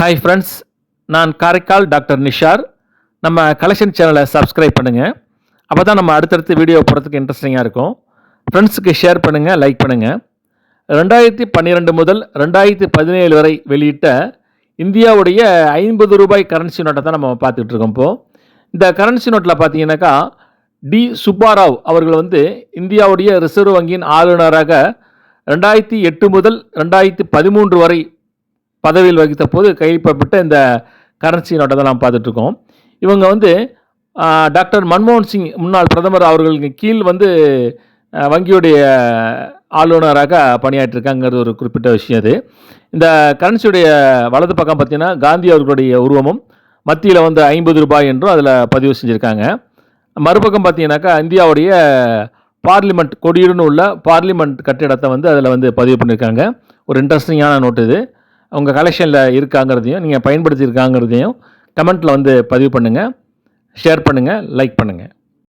Hi friends, நான் Karaikal doctor Nishar. நம்ம collection சேனலை சப்ஸ்கிரைப் பண்ணுங்கள். அப்போ தான் நம்ம அடுத்தடுத்து வீடியோ போடுறதுக்கு இன்ட்ரெஸ்டிங்காக இருக்கும். ஃப்ரெண்ட்ஸுக்கு ஷேர் பண்ணுங்கள், லைக் பண்ணுங்கள். 2012 முதல் 2017 வரை வெளியிட்ட இந்தியாவுடைய 50 ரூபாய் கரன்சி நோட்டை தான் நம்ம பார்த்துக்கிட்டு இருக்கோம். இப்போது இந்த கரன்சி நோட்டில் பார்த்தீங்கன்னாக்கா டி சுப்பாராவ் அவர்கள் இந்தியாவுடைய ரிசர்வ் வங்கியின் ஆளுநராக 2008 முதல் 2013 வரை பதவியில் வகித்த போது கையெழுப்பப்பட்ட இந்த கரன்சி நோட்டை தான் நாம் பார்த்துட்ருக்கோம். இவங்க டாக்டர் மன்மோகன் சிங் முன்னாள் பிரதமர் அவர்களுக்கு கீழ் வங்கியுடைய ஆளுநராக பணியாற்றிருக்காங்கிறது ஒரு குறிப்பிட்ட விஷயம். அது இந்த கரன்சியுடைய வலது பக்கம் பார்த்திங்கன்னா காந்தி அவர்களுடைய உருவமும் மத்தியில் 50 ரூபாய் என்றும் அதில் பதிவு செஞ்சுருக்காங்க. மறுபக்கம் பார்த்தீங்கன்னாக்கா இந்தியாவுடைய பார்லிமெண்ட் கொடியுடன் உள்ள பார்லிமெண்ட் கட்டிடத்தை அதில் பதிவு பண்ணியிருக்காங்க. ஒரு இன்ட்ரெஸ்டிங்கான நோட்டு இது. உங்கள் கலெக்ஷனில் இருக்காங்கிறதையும் நீங்கள் பயன்படுத்தியிருக்காங்கிறதையும் கமெண்ட்டில் பதிவு பண்ணுங்கள், ஷேர் பண்ணுங்கள், லைக் பண்ணுங்கள்.